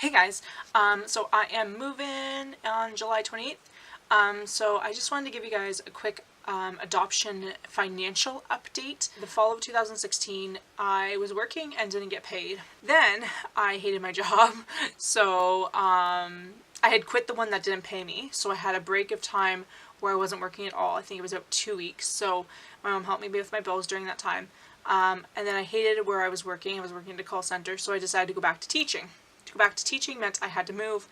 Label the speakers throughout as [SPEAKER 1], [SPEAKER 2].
[SPEAKER 1] Hey guys, so I am moving on July 28th, so I just wanted to give you guys a quick adoption financial update. The fall of 2016, I was working and didn't get paid. Then I hated my job, so I had quit the one that didn't pay me, so I had a break of time where I wasn't working at all. I think it was about 2 weeks, so my mom helped me with my bills during that time. And then I hated where I was working. I was working at a call center, so I decided to go back to teaching. To go back to teaching meant I had to move.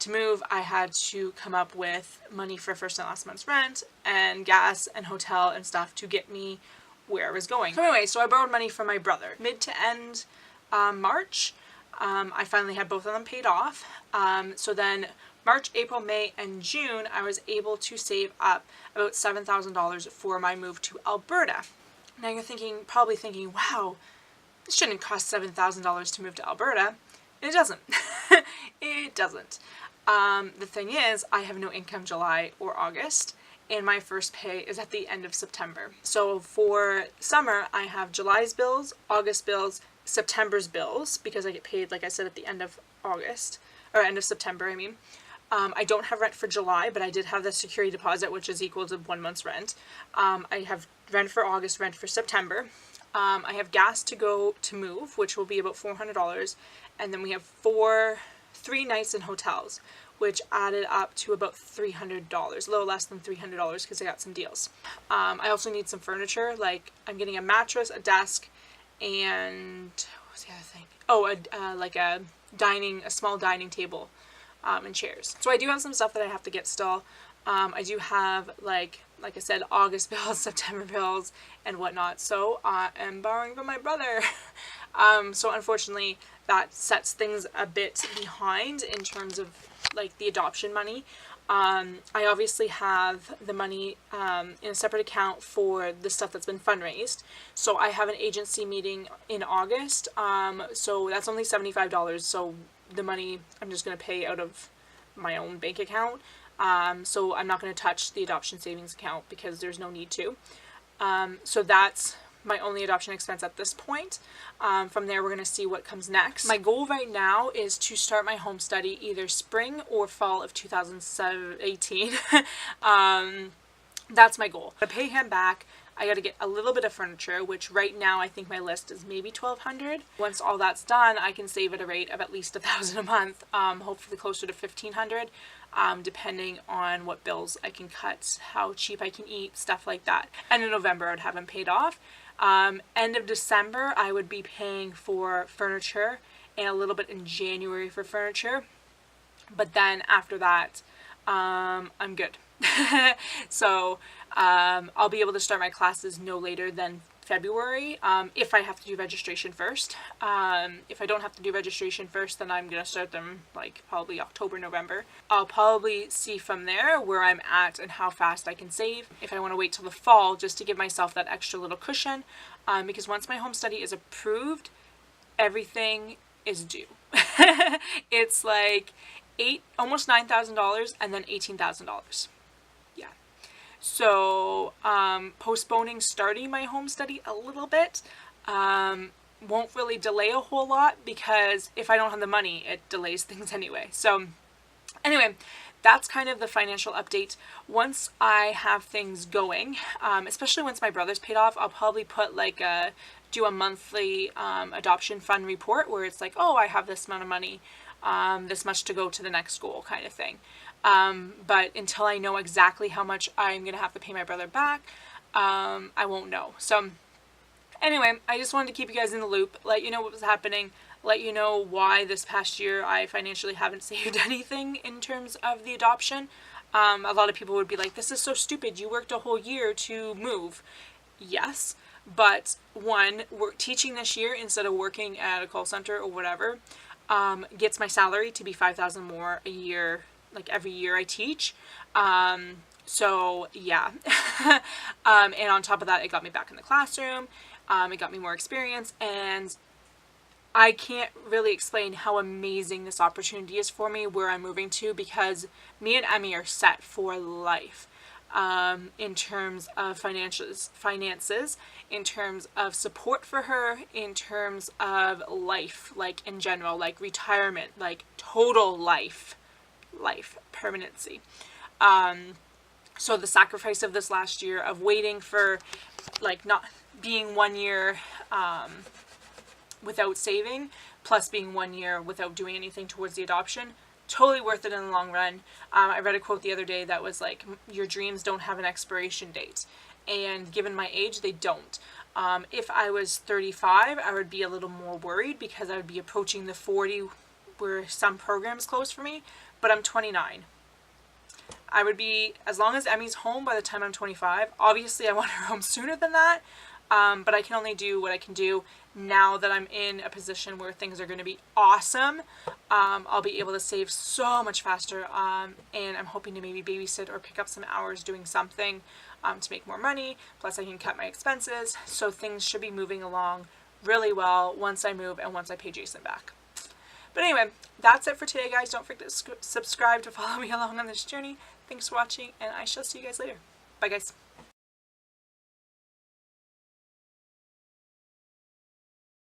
[SPEAKER 1] To move, I had to come up with money for first and last month's rent and gas and hotel and stuff to get me where I was going. So anyway, I borrowed money from my brother. Mid to end March, I finally had both of them paid off. So then March, April, May, and June, I was able to save up about $7,000 for my move to Alberta. Now you're probably thinking, wow, this shouldn't cost $7,000 to move to Alberta. It doesn't. It doesn't. The thing is, I have no income July or August, and my first pay is at the end of September. So for summer, I have July's bills, August bills, September's bills, because I get paid, like I said, at the end of August, or end of September, I mean. I don't have rent for July, but I did have the security deposit, which is equal to 1 month's rent. I have rent for August, rent for September. I have gas to go to move, which will be about $400. And then we have 3 nights in hotels, which added up to about $300, a little less than $300 because I got some deals. I also need some furniture, like I'm getting a mattress, a desk, and what was the other thing? Oh, like a small dining table. And chairs. So I do have some stuff that I have to get still. I do have, like I said, August bills, September bills, and whatnot. So I am borrowing from my brother. So unfortunately, that sets things a bit behind in terms of like the adoption money. I obviously have the money in a separate account for the stuff that's been fundraised. So I have an agency meeting in August. So that's only $75. So the money I'm just going to pay out of my own bank account. So I'm not going to touch the adoption savings account because there's no need to. So that's my only adoption expense at this point. From there, we're going to see what comes next. My goal right now is to start my home study either spring or fall of 2018. That's my goal. To pay him back, I got to get a little bit of furniture, which right now I think my list is maybe $1,200. Once all that's done, I can save at a rate of at least $1,000 a month, hopefully closer to $1,500, depending on what bills I can cut, how cheap I can eat, stuff like that. And in November, I would have them paid off. End of December, I would be paying for furniture, and a little bit in January for furniture. But then after that, I'm good. So I'll be able to start my classes no later than February, if I have to do registration first. If I don't have to do registration first, then I'm gonna start them like probably October, November. I'll probably see from there where I'm at and how fast I can save. If I want to wait till the fall just to give myself that extra little cushion, because once my home study is approved, everything is due. It's like almost $9,000 and then $18,000. Yeah. So postponing starting my home study a little bit won't really delay a whole lot, because if I don't have the money, it delays things anyway. So anyway, that's kind of the financial update. Once I have things going, especially once my brother's paid off, I'll probably put do a monthly adoption fund report where it's like, oh, I have this amount of money, this much to go to the next goal kind of thing. But until I know exactly how much I'm going to have to pay my brother back, I won't know. So anyway, I just wanted to keep you guys in the loop, let you know what was happening, let you know why this past year I financially haven't saved anything in terms of the adoption. A lot of people would be like, this is so stupid, you worked a whole year to move. Yes, but one, teaching this year instead of working at a call center or whatever, gets my salary to be $5,000 more a year, like every year I teach. So yeah. And on top of that, it got me back in the classroom. It got me more experience, and I can't really explain how amazing this opportunity is for me where I'm moving to, because me and Emmy are set for life. in terms of finances, in terms of support for her, in terms of life, like in general, like retirement, like total life permanency. So the sacrifice of this last year of waiting for, like, not being 1 year without saving, plus being 1 year without doing anything towards the adoption, totally worth it in the long run. I read a quote the other day that was like, your dreams don't have an expiration date. And given my age, they don't. If I was 35, I would be a little more worried because I would be approaching the 40 where some programs close for me, but I'm 29. I would be, as long as Emmy's home by the time I'm 25. Obviously, I want her home sooner than that, but I can only do what I can do. Now that I'm in a position where things are going to be awesome, I'll be able to save so much faster, and I'm hoping to maybe babysit or pick up some hours doing something to make more money, plus I can cut my expenses, so things should be moving along really well once I move and once I pay Jason back. But anyway, that's it for today, guys. Don't forget to subscribe to follow me along on this journey. Thanks for watching, and I shall see you guys later. Bye, guys.